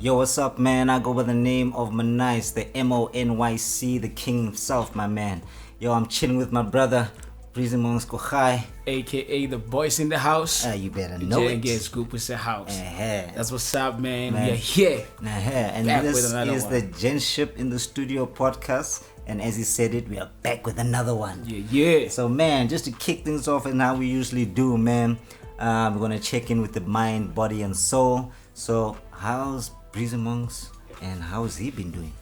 Yo, what's up, man? I go by the name of MONYC, the MONYC, the king himself, my man. Yo, I'm chilling with my brother, Breezy KoGae, aka the boys in the house. You better know it. Get Scoop is the house. Uh-huh. That's what's up, man. We are here. And Back this with another is one. the Gentship in the Studio podcast. And as he said it, we are back with another one. Yeah. So, man, just to kick things off and how we usually do, man, we're going to check in with the mind, body, and soul. So, how's Breezy Mongz and how's he been doing?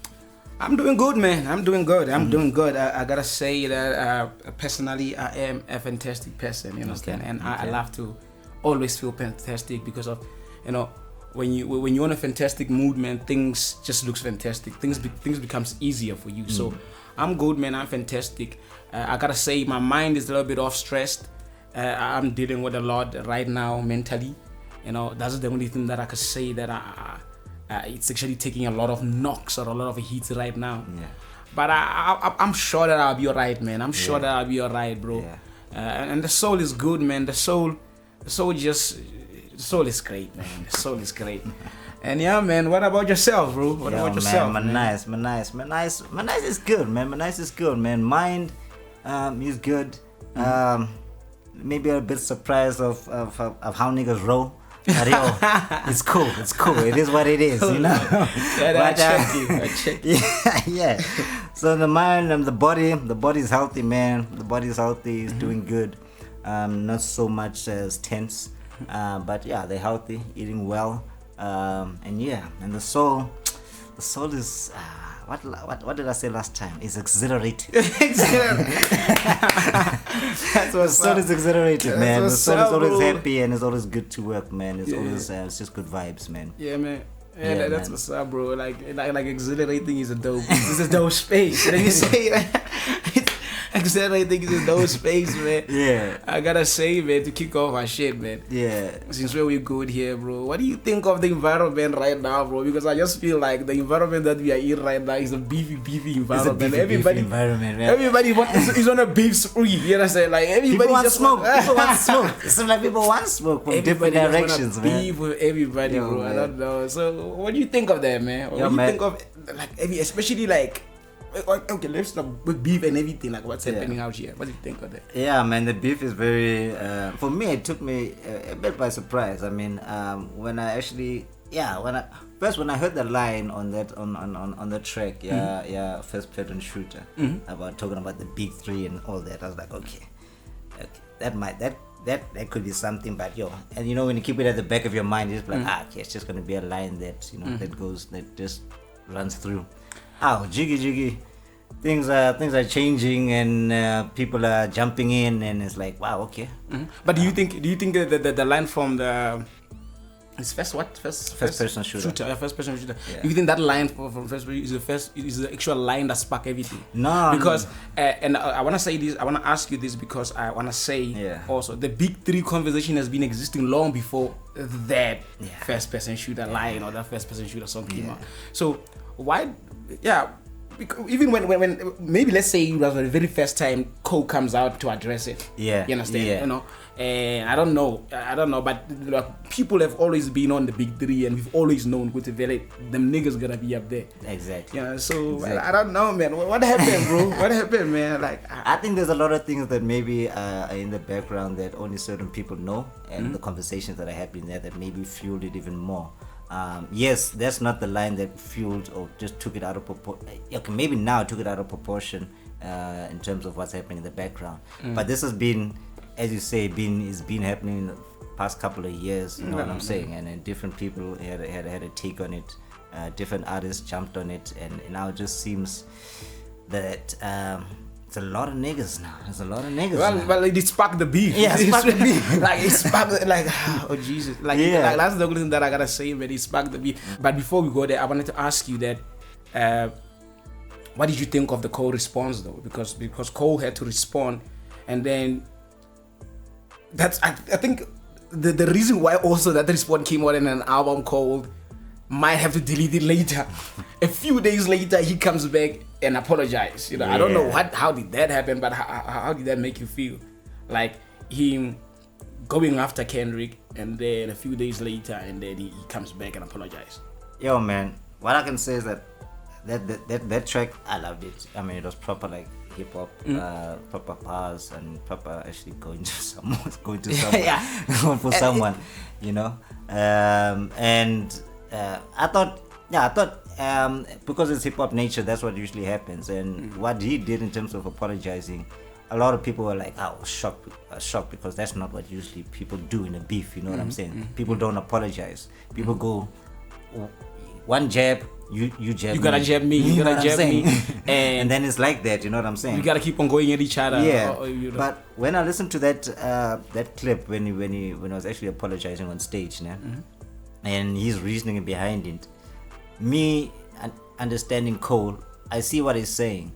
I'm doing good, man. I'm doing good. I gotta say that personally, I am a fantastic person. You understand? And I love to always feel fantastic because of, when you're in a fantastic mood, man, things just looks fantastic. Things becomes easier for you. So I'm good, man. I'm fantastic. I gotta say my mind is a little bit off stressed. I'm dealing with a lot right now mentally. That's the only thing that I could say that it's actually taking a lot of knocks or a lot of hits right now. Yeah. But I'm sure that I'll be alright, man. I'm sure that I'll be alright, bro. Yeah. And the soul is good, man. The soul is great, man. The soul is great. And yeah, man. What about yourself, bro? What about yourself, man? MONYC is good, man. MONYC is good, man. Mind, is good. Maybe a bit surprised of how niggas roll. But yo, it's cool. It is what it is, you know. I check you. Yeah. So the mind and the body is healthy, man. The body is healthy. It's doing good. Not so much as tense, but yeah, they're healthy, eating well, and the soul is. What did I say last time? It's exhilarated. That's The soul is exhilarated, man. The soul is always bro. happy and it's always good to work, man. It's always it's just good vibes, man. Yeah, man. Yeah, That's man. what's up, bro. Like exhilarating is a dope. It's a dope space. And then you say that. Exhilarating is a dope space, man. Yeah. I gotta say, man, to kick off our shit, man. Yeah. Since we're good here, bro, what do you think of the environment right now, bro? Because I just feel like the environment that we are in right now is a beefy environment. It's a beefy environment, man. Everybody is on a beef spree. You understand? Like everybody People want just smoke. People want smoke. It seems like people want smoke from different Everybody directions, just wanna man. beef with everybody, Yo, bro. man. I don't know. So, what do you think of that, man? What Yo, do you man. think of, like, especially like, okay, let's start with beef and everything, like what's happening out here. What do you think of that? Yeah, man, the beef is very. For me, it took me a bit by surprise. I mean, when I actually, when I heard the line on that on the track, first person shooter, about talking about the big three and all that, I was like, okay, that could be something, but and when you keep it at the back of your mind, it's like, okay, it's just gonna be a line that that just runs through. Oh, jiggy, things are changing and people are jumping in, and it's like, wow, okay. But do you think that the line from the first person shooter. First person shooter. Yeah. Do you think that line from first is the actual line that sparked everything? No, because and I want to say this. I want to ask you this because I want to say also the big three conversation has been existing long before that first person shooter line or that first person shooter song came out. So why? Yeah. Because even when maybe let's say it was the very first time KoGae comes out to address it. Yeah. You understand? And I don't know, but like, people have always been on the big three, and we've always known them niggas gonna be up there. Exactly. So exactly. I don't know, man. What happened, bro? What happened, man? Like I think there's a lot of things that maybe are in the background that only certain people know, and the conversations that are happening there that maybe fueled it even more. Yes, that's not the line that fueled or just took it out of proportion. Okay, maybe now took it out of proportion in terms of what's happening in the background. But this has been, as you say, it's been happening in the past couple of years. You know what I'm saying? And then different people had a take on it. Different artists jumped on it, and now it just seems that. It's a lot of niggas now. There's a lot of niggas. Well, it sparked the beef. Yeah, it sparked the beef. Like it sparked, like, oh Jesus, like that's the only thing that I gotta say, man. It sparked the beef. But before we go there, I wanted to ask you that, what did you think of the KoGae response though? Because KoGae had to respond, and then I think the reason why also that response came out in an album called might have to delete it later. A few days later, he comes back and apologizes. I don't know how did that happen, but how did that make you feel? Like him going after Kendrick, and then a few days later, and then he comes back and apologizes. Yo, man, what I can say is that track, I loved it. I mean, it was proper like hip hop, proper bars, and proper actually going to someone, going for someone, you know. And I thought because it's hip hop nature, that's what usually happens. And what he did in terms of apologizing, a lot of people were like, I was shocked because that's not what usually people do in a beef. You know what I'm saying? People don't apologize. People go one jab, you jab. You gotta me. jab me. You gotta jab me. And then it's like that. You know what I'm saying? We gotta keep on going at each other. Yeah. You know. But when I listened to that clip when he was actually apologizing on stage, and his reasoning behind it, me understanding Cole, I see what he's saying,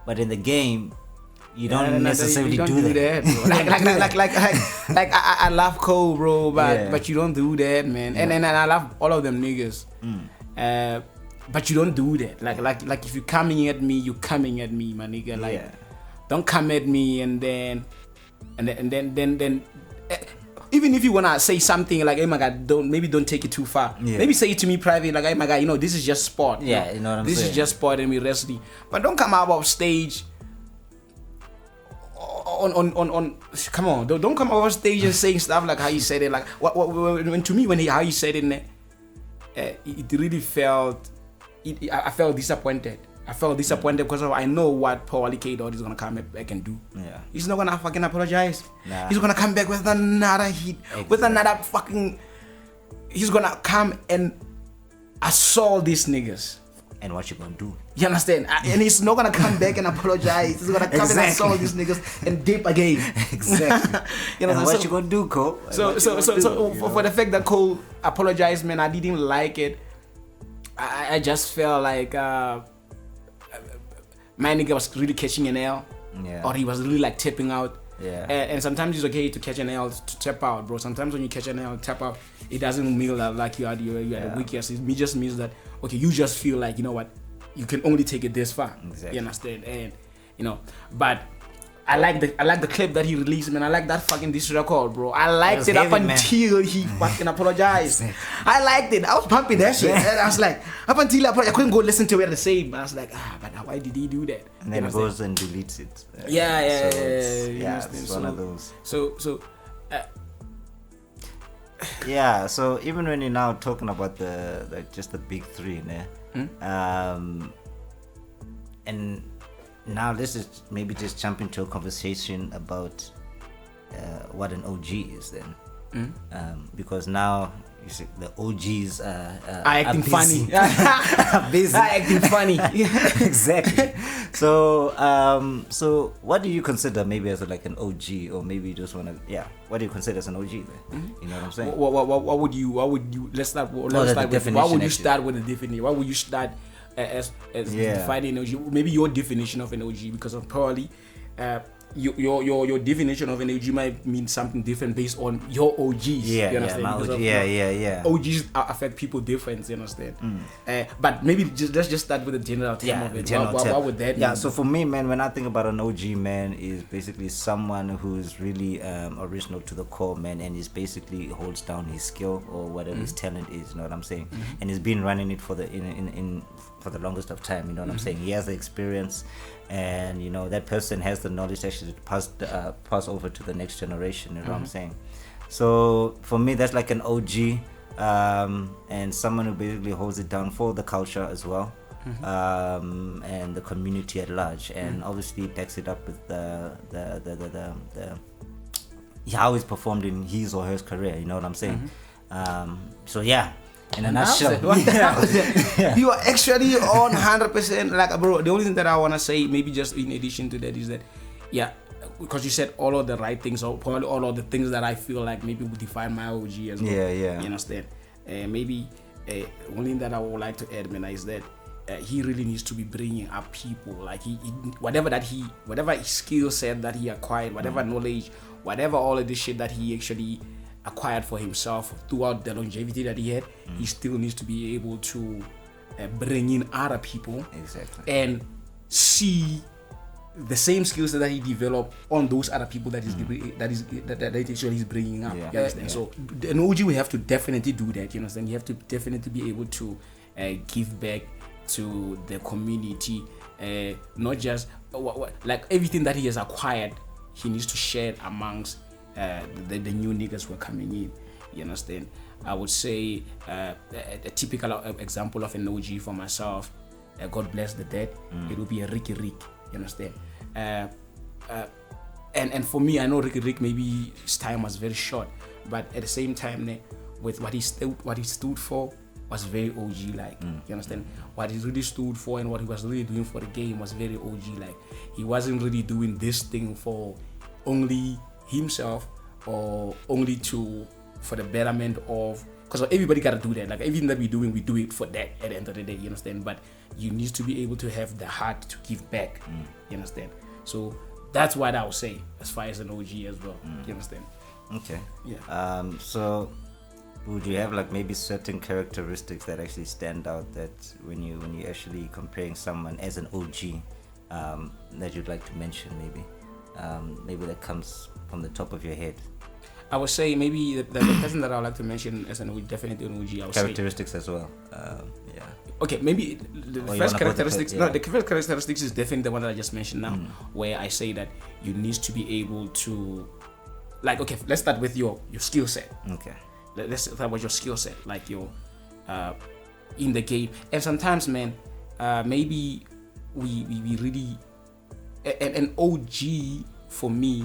but in the game, you don't necessarily do that. Bro. like I love Cole, bro, but you don't do that, man. And I love all of them niggas. But you don't do that. Like if you're coming at me, you're coming at me, my nigga. Like don't come at me and then even if you wanna say something like, hey my God, don't take it too far. Maybe say it to me private, like, hey my God, you know, this is just sport. You know what I'm saying? This is just sport and we wrestling. But don't come out of stage on come on, don't come over stage and saying stuff like how you said it. Like how you said it, it really felt. I felt disappointed. I felt disappointed because I know what Paulie K. Dot is gonna come back and do. He's not gonna fucking apologize. He's gonna come back with another hit, with another fucking. He's gonna come and assault these niggas. And what you gonna do? You understand? And he's not gonna come back and apologize. He's gonna come and assault these niggas and dip again. Exactly. You know, and what you gonna do, Cole? So for the fact that Cole apologized, man, I didn't like it. I just felt like my nigga was really catching an L, or he was really like tapping out. And sometimes it's okay to catch an L to tap out, bro. Sometimes when you catch an L, tap out, it doesn't mean that like you are the weakest. It just means that okay, you just feel like, you know what, you can only take it this far. Exactly. You understand? And you know, but I like the clip that he released, man. I like that fucking diss record, bro. I liked it up until he fucking apologized. I liked it. I was pumping that shit. And I was like, up until I couldn't go listen to it the same. I was like, but why did he do that? And then it goes and deletes it. It's one of those. So so even when you're now talking about just the big three, and now this is maybe just jump into a conversation about what an OG is then, because now you see the OGs are acting funny. Busy. Acting funny. Exactly. So what do you consider maybe as like an OG, or maybe you just want to what do you consider as an OG then? You know what I'm saying? What would you let's start with why would you start with a definition? Why would you start as defining an OG? Maybe your definition of an OG, because of probably your definition of an OG might mean something different based on your OGs. You understand? OGs affect people different. You understand? But maybe let's just start with the general term of it. What would that mean? So for me, man, when I think about an OG, man, is basically someone who's really original to the core, man, and is basically holds down his skill or whatever his talent is. You know what I'm saying? And he's been running it for for the longest of time. You know what I'm saying? He has the experience. And you know that person has the knowledge actually to pass over to the next generation. You know what I'm saying? So for me, that's like an OG, and someone who basically holds it down for the culture as well, and the community at large, and obviously backs it up with the how he's performed in his or her career. You know what I'm saying? In a nutshell, you are actually on 100%. Like, bro, the only thing that I want to say, maybe just in addition to that, is that, because you said all of the right things, or probably all of the things that I feel like maybe would define my OG as well. You understand? Maybe one thing that I would like to add, man, is that he really needs to be bringing up people. Like whatever his skill set that he acquired, whatever knowledge, whatever all of this shit that he actually acquired for himself throughout the longevity that he had, he still needs to be able to bring in other people and see the same skills that he developed on those other people that he's bringing up. You understand? So an OG will have to definitely do that. You understand? You have to definitely be able to give back to the community, not just like everything that he has acquired. He needs to share it amongst the new niggas who are coming in. You understand? I would say a typical example of an OG for myself. God bless the dead. It will be a Ricky Rick. You understand? And for me, I know Ricky Rick, maybe his time was very short, but at the same time, with what he stood for was very OG like. You understand? What he really stood for and what he was really doing for the game was very OG like. He wasn't really doing this thing for only himself or only for the betterment of, because everybody gotta do that. Like everything that we do it for that at the end of the day. You understand? But you need to be able to have the heart to give back. You understand? So that's what I would say as far as an OG as well. You understand? Okay. Yeah. So would you have like maybe certain characteristics that actually stand out that when you actually comparing someone as an OG that you'd like to mention maybe that comes from the top of your head? I would say maybe the person that I would like to mention as an OG, definitely an OG. I would characteristics say, as well. Okay, maybe the first characteristics. No, the first characteristics is definitely the one that I just mentioned now, where I say that you need to be able to, like, okay, let's start with your skill set. Okay. Let's start with your skill set, like your in the game. And sometimes, man, maybe we really an OG for me,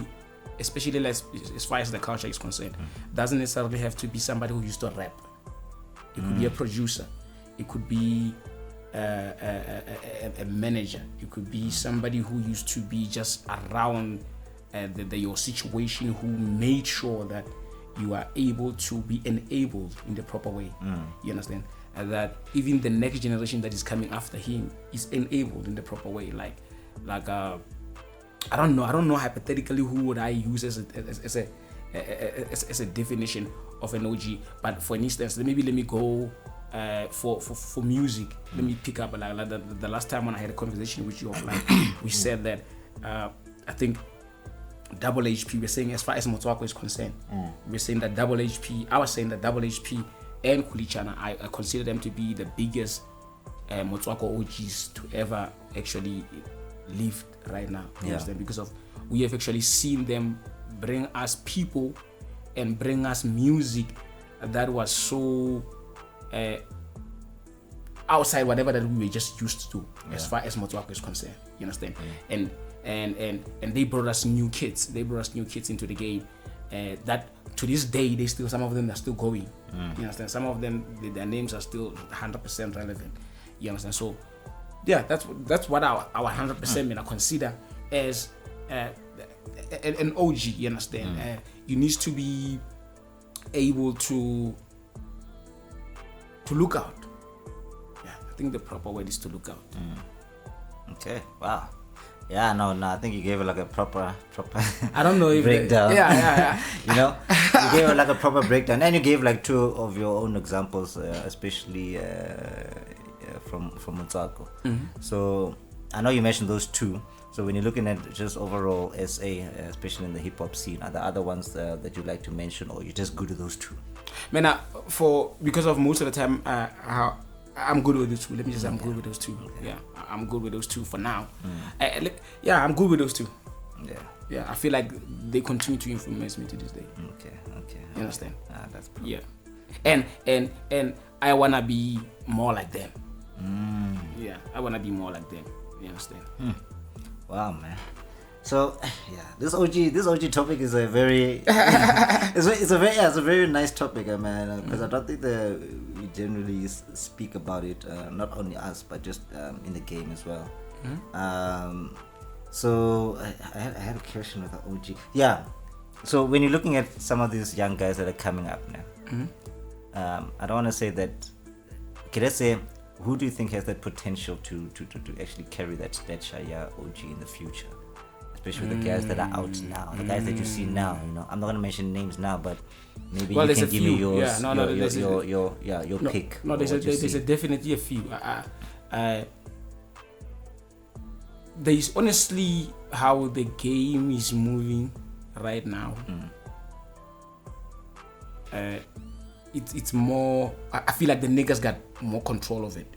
especially as far as the culture is concerned, doesn't necessarily have to be somebody who used to rap. It could be a producer. It could be a manager. It could be somebody who used to be just around your situation, who made sure that you are able to be enabled in the proper way. You understand? And that even the next generation that is coming after him is enabled in the proper way. Like I don't know hypothetically who would I use as a definition of an OG, but for instance, maybe let me go for music. Let me pick up like the last time when I had a conversation with you offline, we said that I think Double HP, we're saying as far as Motswako is concerned, we're saying that Double HP, I was saying that Double HP and Kulichana, I consider them to be the biggest Motswako OGs to ever actually live right now. You understand? Because of we have actually seen them bring us people and bring us music that was so outside whatever that we were just used to as far as Motswako is concerned. You understand? And they brought us new kids. They brought us new kids into the game. That to this day, some of them are still going. You understand? Some of them, their names are still 100% relevant. You understand? So, yeah, that's what our 100% mean I consider as an OG. You understand? You need to be able to look out. Yeah, I think the proper word is to look out. Okay. Wow. Yeah, no, I think you gave it like a proper I don't know if breakdown. Yeah. You know, you gave it like a proper breakdown, and you gave like two of your own examples, especially from Motswako. So I know you mentioned those two. So when you're looking at just overall SA, especially in the hip hop scene, are there other ones that you'd like to mention, or you're just good at those two? Man, because of most of the time, I'm good with those two. Let me just say I'm good with those two. Okay. Yeah, I'm good with those two for now. I'm good with those two. Yeah, I feel like they continue to influence me to this day. Okay. You understand? That's perfect. Yeah, and I wanna be more like them. Yeah, I wanna be more like them. You understand? Wow, man. So this OG topic is a very it's a very nice topic, man. Because I don't think that we generally speak about it. Not only us, but just in the game as well. So I had a question with the OG. Yeah. So when you're looking at some of these young guys that are coming up now, I don't want to say that. Okay, let's say, who do you think has that potential to actually carry that Shaya OG in the future? Especially the guys that are out now, the guys that you see now. You know, I'm not gonna mention names now, but maybe you can give me yours, your pick. No, there's definitely a few. there's honestly how the game is moving right now. It's more. I feel like the niggas got more control of it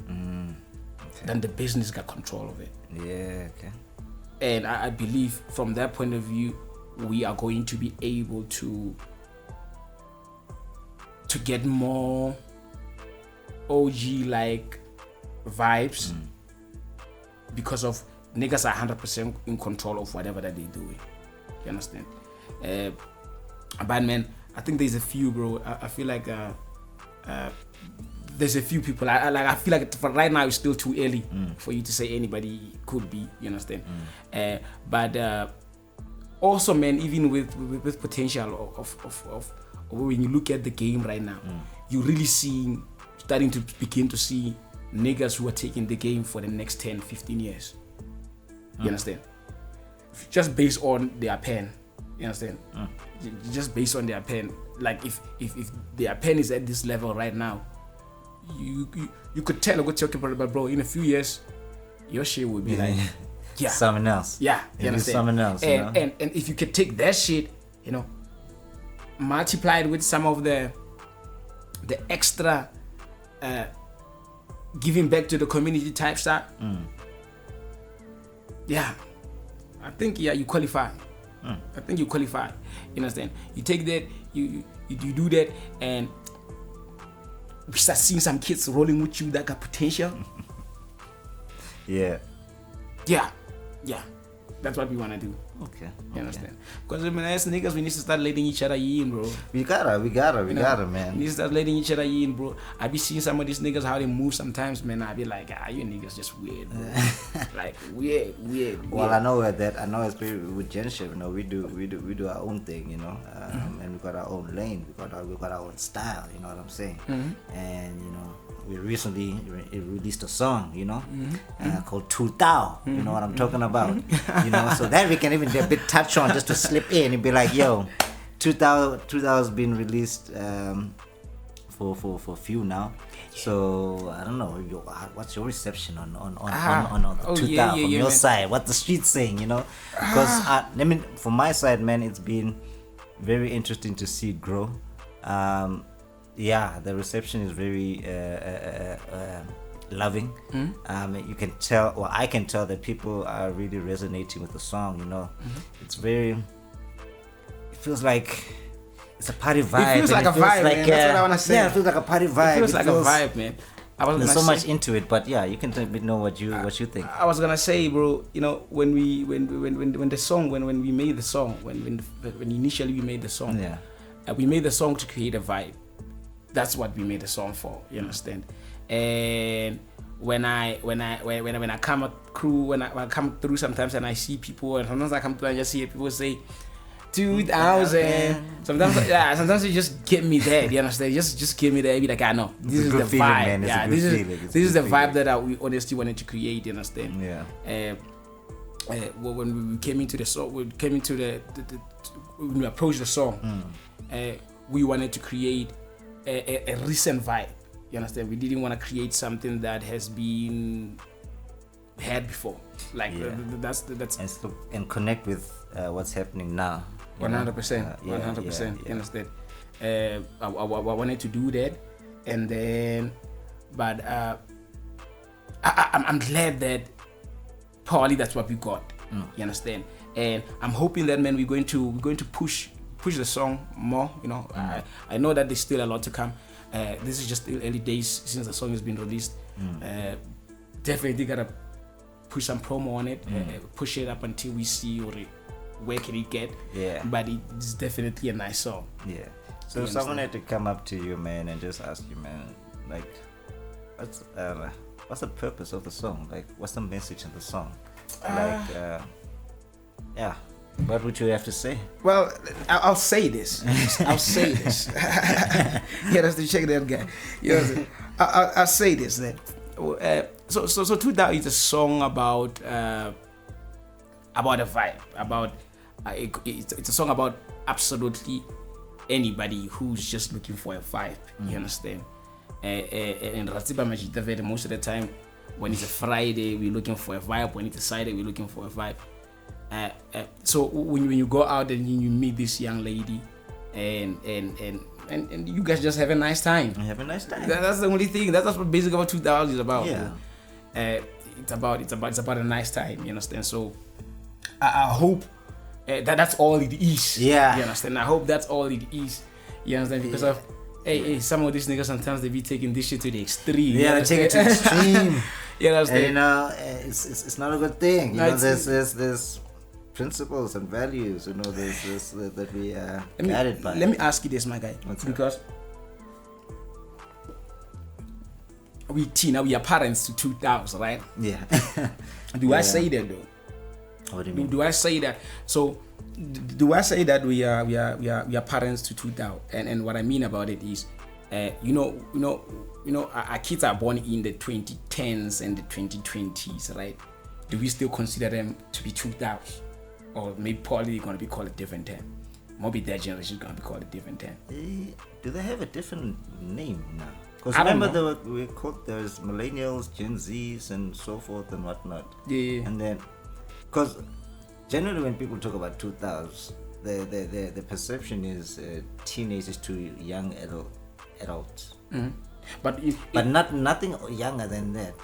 than the business got control of it. Yeah. Okay. And I believe from that point of view, we are going to be able to get more OG like vibes because of niggas are 100% in control of whatever that they doing. You understand? But man, I think there's a few, bro. I feel like there's a few people. I feel like for right now it's still too early for you to say anybody could be. You understand? But also, man, even with potential of when you look at the game right now, you're really starting to begin to see niggas who are taking the game for the next 10, 15 years. You understand? Just based on their pen. You understand? Just based on their pen. Like if their pen is at this level right now, you could tell what you're talking about, bro. In a few years, your shit would be like something else. Yeah, you understand? Something else. And if you could take that shit, multiplied with some of the extra giving back to the community type stuff. Yeah, I think you qualify. I think you qualify. You understand? You take that, you do that, and we start seeing some kids rolling with you that got potential. Yeah. That's what we wanna do. Okay. You understand? Because as niggas, we need to start letting each other in, bro. We gotta, man. We need to start letting each other in, bro. I be seeing some of these niggas how they move sometimes, man. I be like, you niggas just weird, bro. Like weird. Well, I know especially with Gentship, we do our own thing, and we got our own lane. We got our own style. You know what I'm saying? And we recently released a song, called 2000. You know what I'm talking about? So that we can even a bit touch on just to slip in and be like, yo, 2000 has been released for a few now. So I don't know, what's your reception on 2000 from your side? What the streets saying, Because from my side, man, it's been very interesting to see it grow. The reception is very loving. You can tell, or I can tell that people are really resonating with the song. It's very. It feels like it's a party vibe. It feels like a vibe, man. That's what I wanna say. Yeah, it feels like a party vibe. It feels like a vibe, man. There's so much into it, but you can let me know what you think. I was gonna say, bro, when we made the song, when initially we made the song, we made the song to create a vibe. That's what we made the song for. You understand? And when I come through sometimes and I see people, and sometimes I come through and just see people say 2000. Sometimes you just get me there. You understand? Just get me there. Be like, I know this is the vibe. Yeah, this is the vibe that we honestly wanted to create. You understand? Yeah. When we came into the song, when we approached the song, we wanted to create a recent vibe. You understand? We didn't want to create something that has been had before. Like that's and connect with what's happening now. 100%. 100%. You understand? I wanted to do that, and then, but I'm glad that probably that's what we got. You understand? And I'm hoping that, man, we're going to push the song more. I know that there's still a lot to come. This is just the early days since the song has been released. Definitely gotta push some promo on it, push it up until we see where can it get. But it's definitely a nice song. So if someone had to come up to you, man, and just ask you, man, like, what's the purpose of the song? Like, what's the message in the song? What would you have to say? Well, I'll say this. I'll say this. That's the check that guy. I'll say this. That so 2000 is a song about a vibe. It's a song about absolutely anybody who's just looking for a vibe. You understand? And Ratiba Majita, most of the time, When it's a Friday, we're looking for a vibe. When it's a Saturday, we're looking for a vibe. So when you go out and you meet this young lady, and you guys just have a nice time. Have a nice time. That's the only thing. That's what basically what 2000 is about. Yeah. It's about a nice time. You understand? So I hope that's all it is. Yeah. You understand? I hope that's all it is. You understand? Because of some of these niggas sometimes they be taking this shit to the extreme. Yeah, they take it to the extreme. You understand? And, it's not a good thing. You know, there's principles and values. You know, there's this that we are guided by. Let me ask you this, my guy, because we are parents to 2000, right? Yeah. Do I say that though? What do you mean? Do I say that? So, do I say that we are parents to 2000? And what I mean about it is, our kids are born in the 2010s and the 2020s, right? Do we still consider them to be 2000, or maybe probably going to be called a different term? Maybe their generation is going to be called a different term. Do they have a different name now? Because remember, we called there's millennials, Gen Zs, and so forth and whatnot. Yeah. And then, because generally when people talk about 2000s, the perception is teenagers to young adults. Mm-hmm. But nothing younger than that.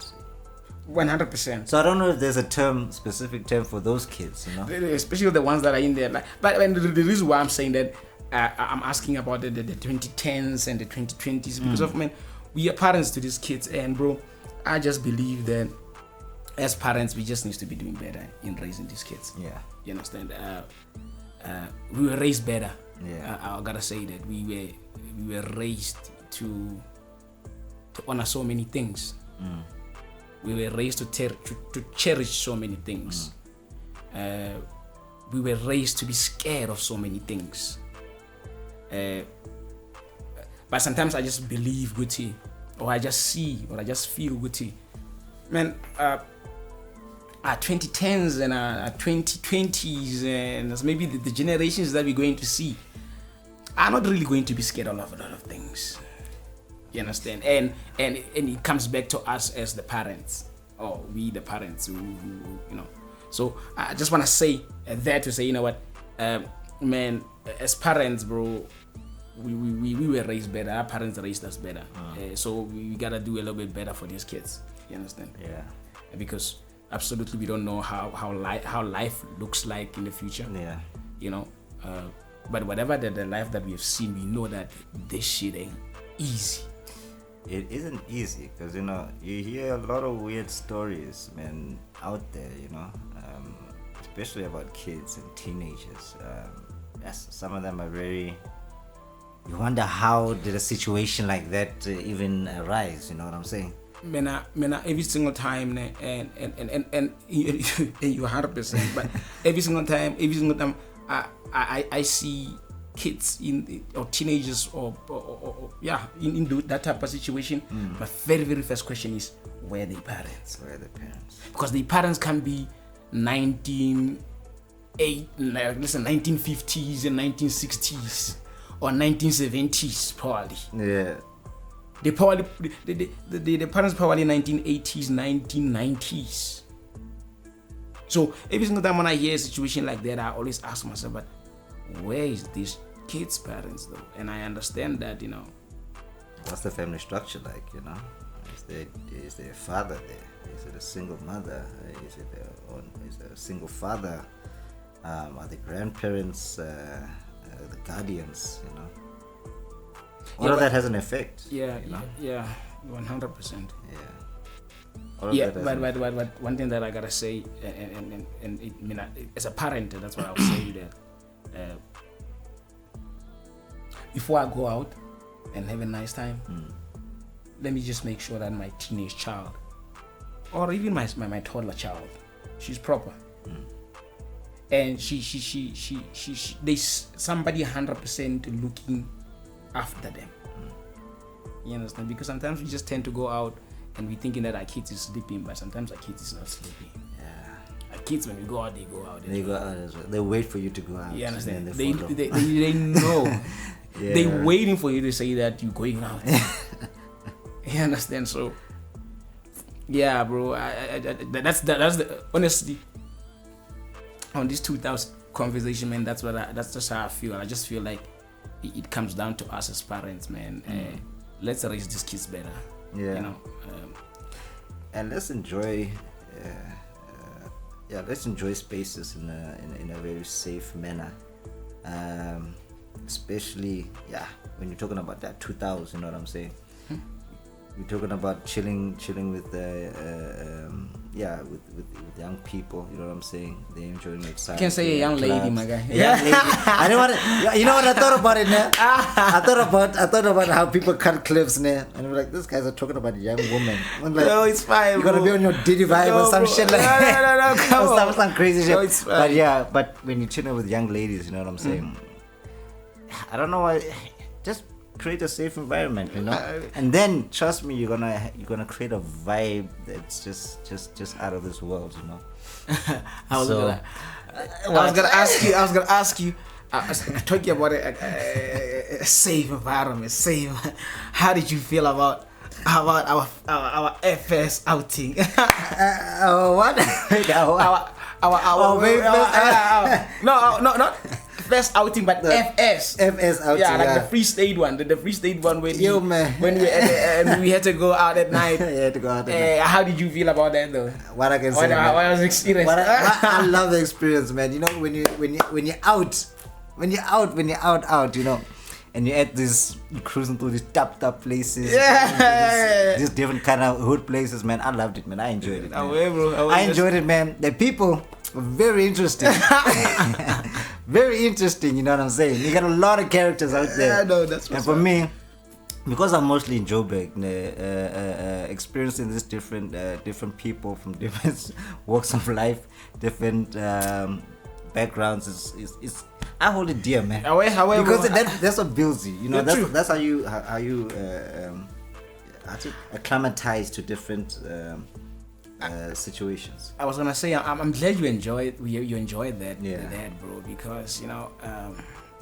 100%. So I don't know if there's a specific term for those kids, you know. Especially the ones that are in there. But the reason why I'm saying that, I'm asking about the 2010s and the 2020s because of, man, we are parents to these kids, and bro, I just believe that as parents we just need to be doing better in raising these kids. Yeah, you understand? We were raised better. Yeah, I gotta say that we were raised to honor so many things. We were raised to cherish so many things. We were raised to be scared of so many things. But sometimes I just believe Gucci, or I just see, or I just feel Gucci. Man, our 2010s and our 2020s, and maybe the generations that we're going to see are not really going to be scared of a lot of things. You understand? And it comes back to us as the parents, or we the parents who you know. So I just want to say that to say, you know what, man, as parents, bro, we were raised better. Our parents raised us better. So we gotta do a little bit better for these kids. You understand? Yeah. Because absolutely we don't know how life looks like in the future. Yeah. You know, but whatever the life that we have seen, we know that this shit ain't easy. It isn't easy because, you know, you hear a lot of weird stories, man, out there, you know, especially about kids and teenagers. Yes, some of them are very, you wonder how did a situation like that even arise, you know what I'm saying? Man, every single time, and you're 100%, but every single time I see kids or teenagers or in that type of situation, my very, very first question is, where are their parents? Because the parents can be 1950s and 1960s or 1970s probably. Yeah. The parents probably 1980s, 1990s. So every single time when I hear a situation like that, I always ask myself, but where is this kid's parents though? And I understand that, you know. What's the family structure like, you know? Is there a father there? Is it a single mother? Is it a single father? Are the grandparents the guardians, you know? All of that has an effect. Yeah, you know? yeah, 100%. Yeah. But one thing that I gotta say, and I mean, as a parent, that's what I'll say that before I go out and have a nice time, let me just make sure that my teenage child, or even my toddler child, she's proper, and there's somebody 100% looking after them. You understand? Because sometimes we just tend to go out and we're thinking that our kids is sleeping, but sometimes our kids is not sleeping. Yeah. Our kids, when we go out, they go out. They go out as well. They wait for you to go out. You understand? They know. Yeah. They're waiting for you to say that you're going out. You understand? So Yeah, bro. That's the honestly on this 2000 conversation, man. That's just how I feel. I just feel like it comes down to us as parents, man. Let's raise these kids better. Yeah. You know. And let's enjoy. Let's enjoy spaces in a very safe manner. Especially when you're talking about that 2000, you know what I'm saying? We're talking about chilling with with young people, you know what I'm saying? They're enjoying it. You can say a young lady, my guy. A young lady. I don't want to, you know what I thought about it now? I thought about how people cut clips now, and I'm like, these guys are talking about young women. I'm like, no, it's fine. You're gonna be on your Diddy vibe or some shit like no, come on. some crazy shit. No, it's fine. But when you're chilling with young ladies, you know what I'm saying? I don't know why. Just create a safe environment, you know, and then trust me, you're gonna create a vibe that's just out of this world, you know. I was gonna ask you. Talking about a safe environment, safe. How did you feel about our FS outing? What? No, not first outing, but FS outing. Yeah, like the Free State one. The Free State one when we had to go out at night. Yeah, to go out at night. How did you feel about that though? What I can say, what was the experience? I love the experience, man. You know, when you're out, you know, and you're at this, you're cruising through these top places, these different kind of hood places, man. I loved it, man. I enjoyed it, man. I enjoyed it, man. The people were very interesting. Very interesting, you know what I'm saying? You got a lot of characters out there. Yeah, no, that's what's and for me, because I'm mostly in Joburg, experiencing these different people from different walks of life, different backgrounds is I hold it dear, man. However, because that's what builds you. You know, that's how you acclimatize to different situations. I was gonna say I'm glad you enjoyed that, Yeah. that, bro, because you know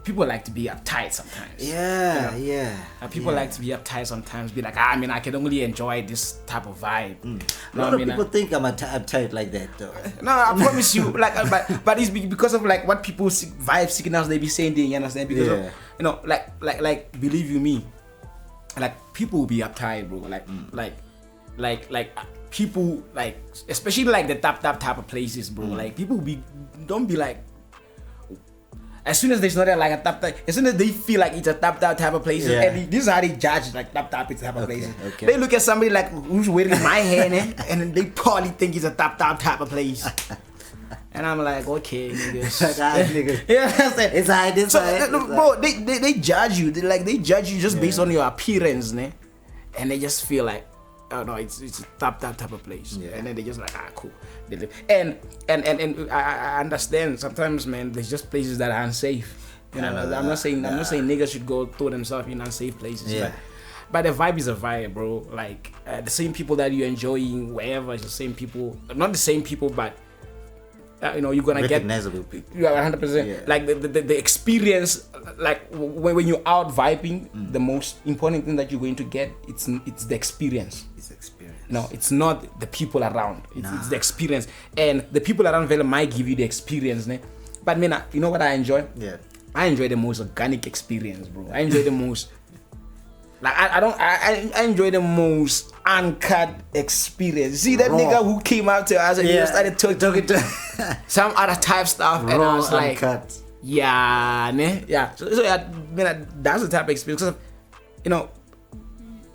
people like to be uptight sometimes. Yeah, you know? People like to be uptight sometimes. Be like, I mean, I can only enjoy this type of vibe. A lot of people think I'm uptight like that, though. No, I promise you. Like, but it's because of like what people vibe signals they be saying. You understand? Because of, you know, like believe you me, like people will be uptight, bro. Like people like, especially like the top type of places, bro. Like people don't be like. As soon as there's not like a top, as soon as they feel like it's a top type of places, and this is how they judge like top type of places. Okay. They look at somebody like who's wearing my hair, and they probably think it's a top type of place. And I'm like, okay, niggas. Yeah, that's it. It's high, so, bro, they judge you. They judge you just based on your appearance, ne? And they just feel like, oh no, it's a top type of place. Yeah. And then they just like, cool. And I understand sometimes, man. There's just places that are unsafe. You know, I'm not saying niggas should go throw themselves in unsafe places. Yeah. But the vibe is a vibe, bro. Like the same people that you're enjoying wherever is the same people. Not the same people, but you know, you're gonna recognizable people. You are 100%. Yeah. Like the experience, like when you're out vibing, the most important thing that you're going to get it's the experience. It's experience. No, it's not the people around. It's the experience, and the people around might give you the experience, ne? But man, you know what I enjoy? Yeah. I enjoy the most organic experience, bro. I enjoy the most. Like I enjoy the most uncut experience. See that nigga who came out to us and he started talking to some other type stuff, and I was like, uncut. Yeah, ne? Yeah. So man, that's the type of experience. You know,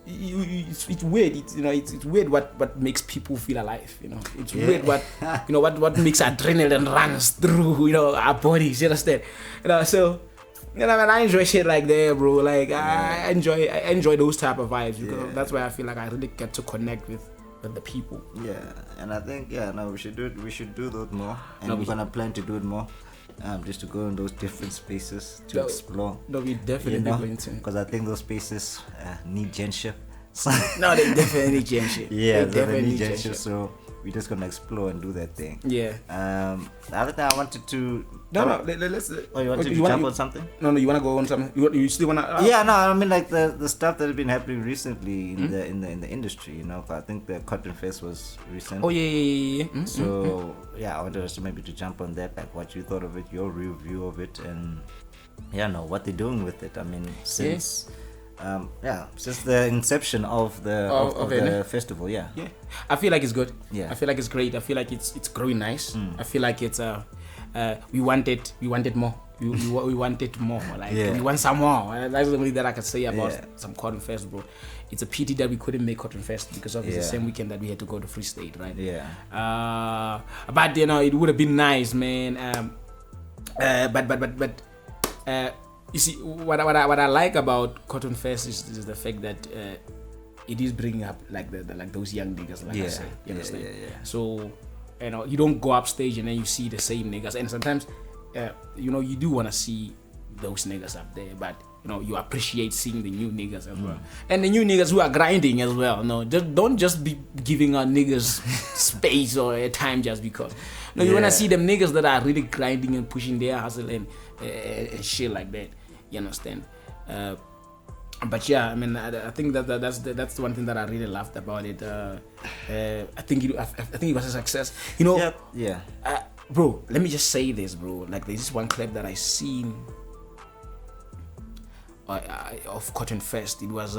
it's weird. It's weird what makes people feel alive. You know, it's weird what what makes adrenaline runs through our bodies. You understand? You know, so. You know, man, I enjoy shit like that, bro. Like I enjoy those type of vibes because that's why I feel like I really get to connect with the people. Yeah, and I think we should do it. We should do that more, and we're gonna plan to do it more. Just to go in those different spaces to explore. No, we definitely going to. Because I think those spaces need Gentship. No, they definitely need Gentship. Yeah, they definitely need Gentship. So we're just gonna explore and do that thing. Yeah. The other thing I wanted to. Let's. Oh, you want to jump on something? No, you wanna go on something? You still wanna? Yeah, no, I mean like the stuff that has been happening recently in the industry. You know, I think the Cotton Fest was recent. Oh yeah. So yeah, I wanted us to maybe to jump on that, like what you thought of it, your review of it, and what they're doing with it. I mean, since since the inception of the festival. Yeah. I feel like it's good. Yeah. I feel like it's great. I feel like it's growing nice. I feel like it's we wanted more. We wanted more. Like we want some more. That's the only that I can say about some Cotton Fest, bro. It's a pity that we couldn't make Cotton Fest because of the same weekend that we had to go to Free State, right? Yeah. But it would have been nice, man. But you see, what I like about Cotton Fest is the fact that it is bringing up like those young niggas, like I say. You understand? Yeah. So you don't go upstage and then you see the same niggas, and sometimes you do want to see those niggas up there, but you appreciate seeing the new niggas as well, and the new niggas who are grinding as well. No, don't just be giving our niggas space or time just because. No, you wanna see them niggas that are really grinding and pushing their hustle and shit like that. You understand? But yeah, I mean, I think that's the one thing that I really loved about it. I think it was a success. Yeah. Bro, let me just say this, bro. Like, there's this one clip that I seen of Cotton Fest. It was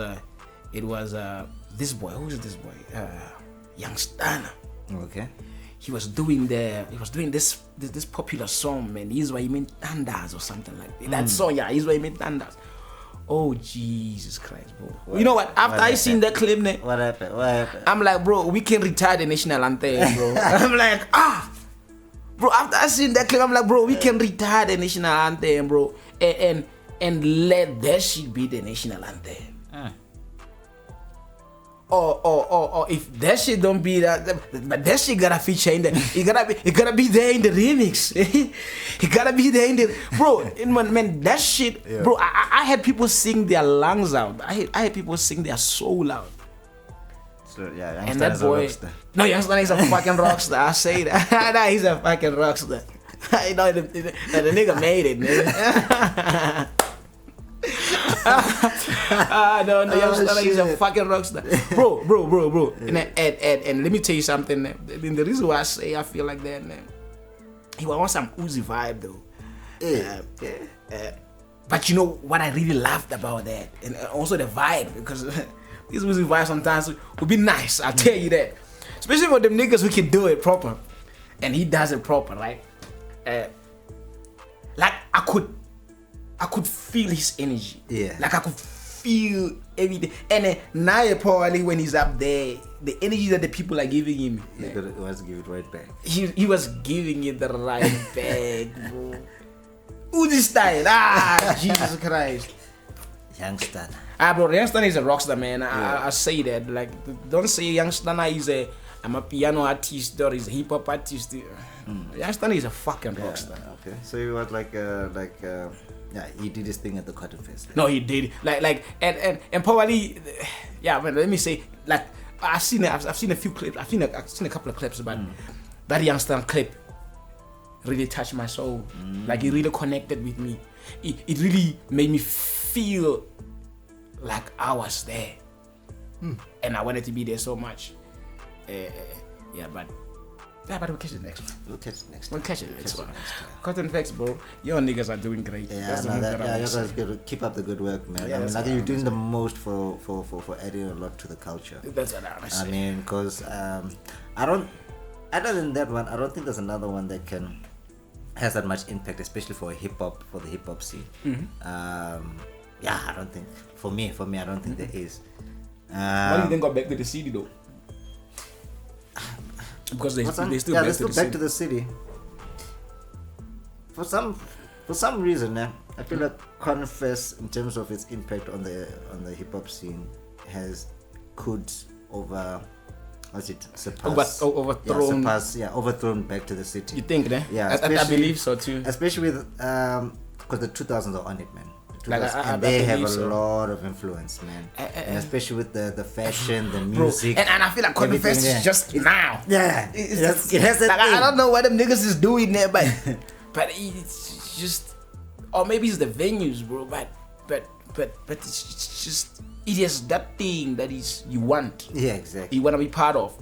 this boy. Who is this boy? Young Stunner. Okay. He was doing this popular song, man. He's why he meant Thunders or something like that. That song, he's why he meant Thunders. Oh Jesus Christ, bro! You know what? After I seen that clip, what happened? I'm like, bro, we can retire the national anthem, bro. I'm like, bro. After I seen that clip, I'm like, bro, we can retire the national anthem, bro, and let that shit be the national anthem. Or if that shit don't be that, but that shit gotta feature in there. It gotta be there in the remix. It gotta be there in the man. That shit, bro. I had people sing their lungs out. I had people sing their soul out. So yeah, and that boy, Youngster is a fucking rockstar. I say that. Nah, he's a fucking rockstar. The nigga made it, nigga. Youngster is a fucking rockstar, bro. And let me tell you something. The reason why I feel like that, man, he wants some Uzi vibe though. But you know what I really loved about that, and also the vibe, because this Uzi vibe sometimes would be nice. I'll tell you that, especially for them niggas who can do it proper, and he does it proper, right? Like I could feel his energy. Yeah. Like I could feel everything. And then now probably when he's up there, the energy that the people are giving him, he was giving it right back. He was giving it the right back, bro. Uzi style. Jesus Christ. Youngster. Bro, Youngster is a rockstar, man. I say that. Like, don't say Youngster is I'm a piano artist or is a hip hop artist. Youngster is a fucking rockstar. Okay. So he was he did his thing at the Cotton Fest. No, he did. And probably, but let me say, like, I've seen a few clips. I've seen a couple of clips about that Youngster clip. Really touched my soul. Like, it really connected with me. It really made me feel like I was there, and I wanted to be there so much. But we'll catch it next one. We'll catch it next one. Cotton Fest, bro. Your niggas are doing great. You guys gotta keep up the good work, man. Yeah, I think you're doing the most for adding a lot to the culture. That's what I say. I mean, because other than that one, I don't think there's another one that has that much impact, especially for the hip hop scene. I don't think. For me, I don't think there is. Why do you think got back to the city though? Because they're still back to the city. For some reason, I feel like Cotton Fest, in terms of its impact on the hip hop scene, could overthrown back to the city. You think, Yeah, I believe so too. Especially with because the 2000s are on it, man. And they have a lot of influence, man. And especially with the fashion, the music. Bro, and I feel like Cotton Fest is just now. Yeah. It has that like, I don't know what them niggas is doing there, but it's just, or maybe it's the venues, bro. But it's just, it is that thing that is you want. Yeah, exactly. You want to be part of.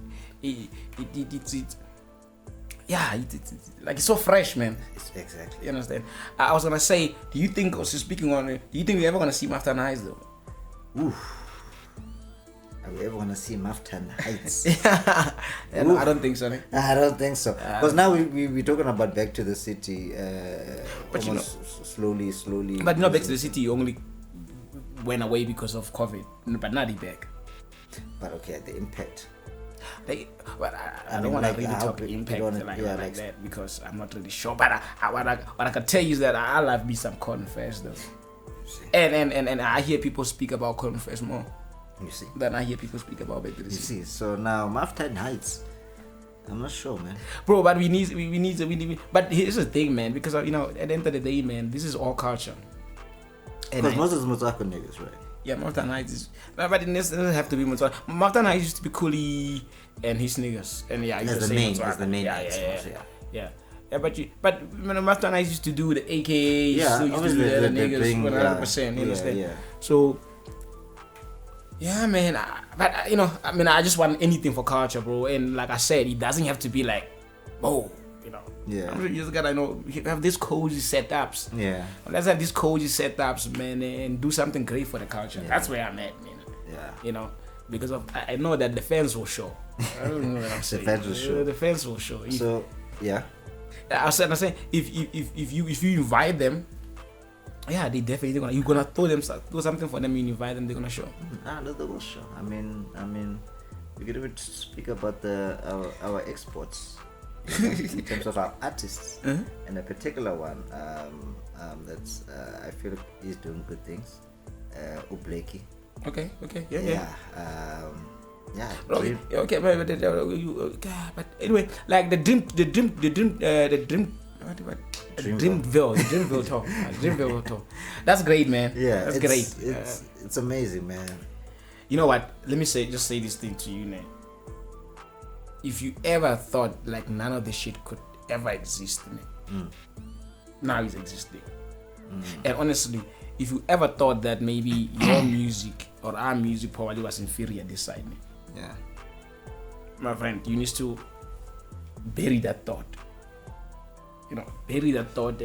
Like it's so fresh, man. Exactly. You understand? I was gonna say, do you think? Also speaking on it, do you think we're ever gonna see Maftan Heights though? Oof. Are we ever gonna see Maftan Heights? No, I don't think so. I don't think so. Because now we're talking about back to the city. But slowly. But back to the city only went away because of COVID, but now they back. But okay, the impact. But I don't want to really talk impact like that because I'm not really sure. But what I can tell you is that I love me some Cotton Fest though. And I hear people speak about Cotton Fest more. You see. Than I hear people speak about back to the city. You see. So now Maftan Heights, I'm not sure, man. Bro, but we need. But here's the thing, man. Because at the end of the day, man, this is all culture. Because most of the Motswako niggas, right? Yeah, Maftan Heights is, but it doesn't have to be Motswako. Maftan Heights used to be Coolie and his niggas, and yeah, that's the main. That's the main. Yeah. But Maftan Heights used to do the AKA, used to do the other niggas 100%. You understand? Yeah. So, yeah, man. I just want anything for culture, bro. And like I said, it doesn't have to be like, oh. Yeah. You just gotta have these cozy setups. Yeah. Let's have these cozy setups, man, and do something great for the culture. Yeah. That's where I'm at, man. Yeah. Because I know that the fans will show. I don't know what I'm saying. The fans will show. So yeah. I'm saying if you invite them, yeah, they definitely gonna. You're gonna do something for them. You invite them, they're gonna show. They will show. I mean, we could even speak about our exports. In terms of our artists, and a particular one that's I feel he's doing good things. Blxckie. Okay. But anyway, like the Dreamville tour. That's great, man. Yeah, that's great. It's amazing, man. You know what? Let me say this thing to you, man. If you ever thought like none of this shit could ever exist, man, now it's existing. And honestly, if you ever thought that maybe your music or our music probably was inferior this side, man, yeah, my friend, you need to bury that thought. Bury that thought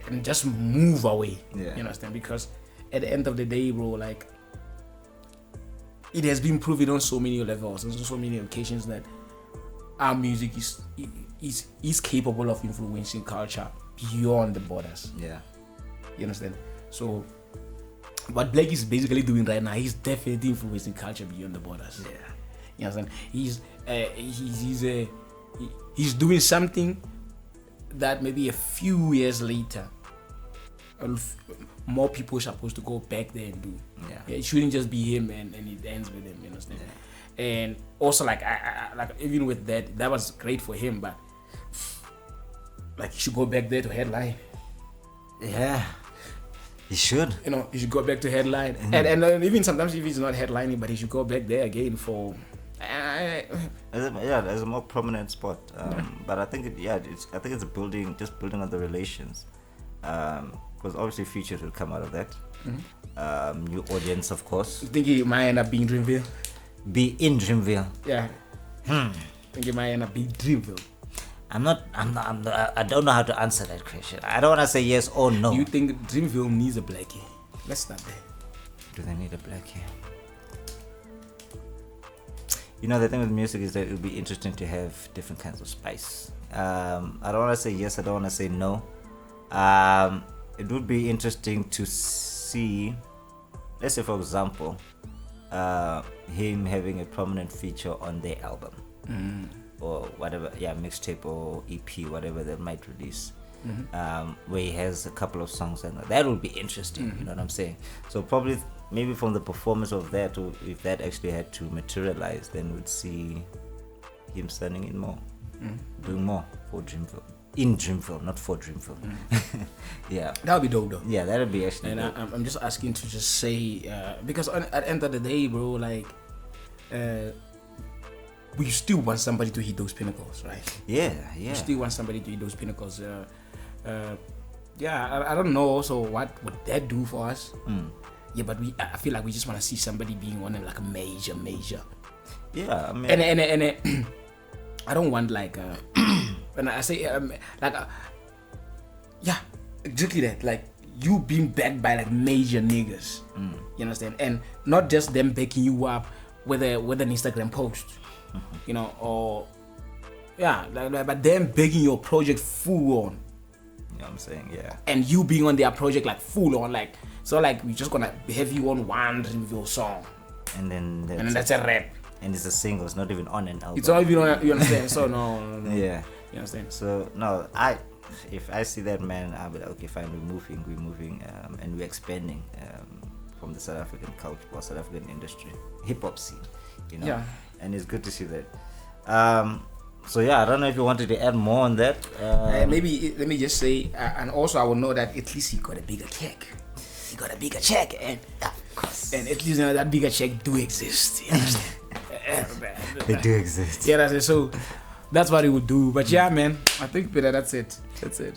and just move away. Yeah. You understand? Because at the end of the day, bro, like, it has been proven on so many levels and so many occasions that our music is capable of influencing culture beyond the borders. Yeah. You understand? So what Blxckie is basically doing right now, he's definitely influencing culture beyond the borders. Yeah. You understand? He's doing something that maybe a few years later more people are supposed to go back there and do. Yeah. It shouldn't just be him and it ends with him, you understand? Yeah. And also like I even with that was great for him, but like he should go back there to headline. Yeah. He should. He should go back to headline. Mm-hmm. And even sometimes if he's not headlining, but he should go back there again for there's a more prominent spot. But I think it's building on the relations. Because obviously features will come out of that. Mm-hmm. New audience, of course. You think he might end up being Dreamville? Be in Dreamville. Yeah. Think he might end up being Dreamville? I don't know how to answer that question. I don't want to say yes or no. You think Dreamville needs a Blxckie? Let's start there. Do they need a Blxckie? The thing with music is that it would be interesting to have different kinds of spice. I don't want to say yes, I don't want to say no. It would be interesting to see, let's say for example, him having a prominent feature on their album. Or whatever, mixtape or EP, whatever they might release, where he has a couple of songs, and that would be interesting. You know what I'm saying? So probably, maybe from the performance of that, or if that actually had to materialize, then we'd see him standing in more, doing more for Dreamville. in Dreamville, not for Dreamville. Yeah, That would be dope though. yeah, that'd be actually. And dope. I'm just asking to just say because at the end of the day, bro, like we still want somebody to hit those pinnacles, right? Yeah. We still want somebody to hit those pinnacles. I don't know also what would that do for us. Yeah, but I feel like we just want to see somebody being on like a major. Yeah, I mean, And I don't want like when I say yeah, exactly that, like you being backed by like major niggas. You understand? And not just them backing you up with an Instagram post, you know, or yeah, but them backing your project full on. You know what I'm saying? Yeah. And you being on their project like full on, like so like we're just gonna have you on one Dreamville song. And then That's a rap. And it's a single, it's not even on an album. It's not even on, you understand? So no. Yeah. You understand? So no, if I see that, man, I'll be like, okay, fine, we're moving, and we're expanding from the South African culture or South African industry, hip hop scene, you know. Yeah. And it's good to see that. So yeah, I don't know if you wanted to add more on that. Maybe let me just say, and also I will know that at least he got a bigger check. He got a bigger check, and of course, and at least that bigger check do exist. You understand? They do exist. Yeah, that's it. So that's what he would do. But yeah, man, I think Peter, that's it.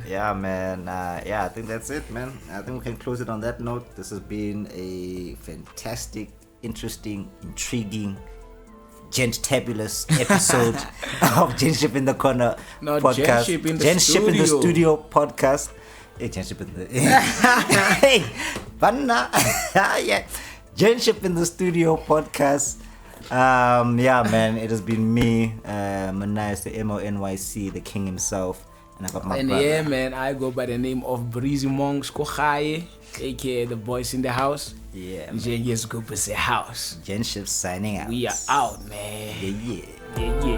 Yeah, man. Yeah, I think that's it, man. I think we can close it on that note. This has been a fantastic, interesting, intriguing, gentabulous episode of Gentship in the Corner podcast. Gentship in the studio podcast. Hey, Gentship in the hey, Banna. Yeah, Gentship in the studio podcast. Yeah, man, it has been me, Manias, the MONYC, the king himself, and I got my brother. Yeah, man, I go by the name of Breezy, Mongz, KoGae, aka the boys in the house. Yeah, Yes, go to the house. Gentship signing out. We are out, man. Yeah. Yeah.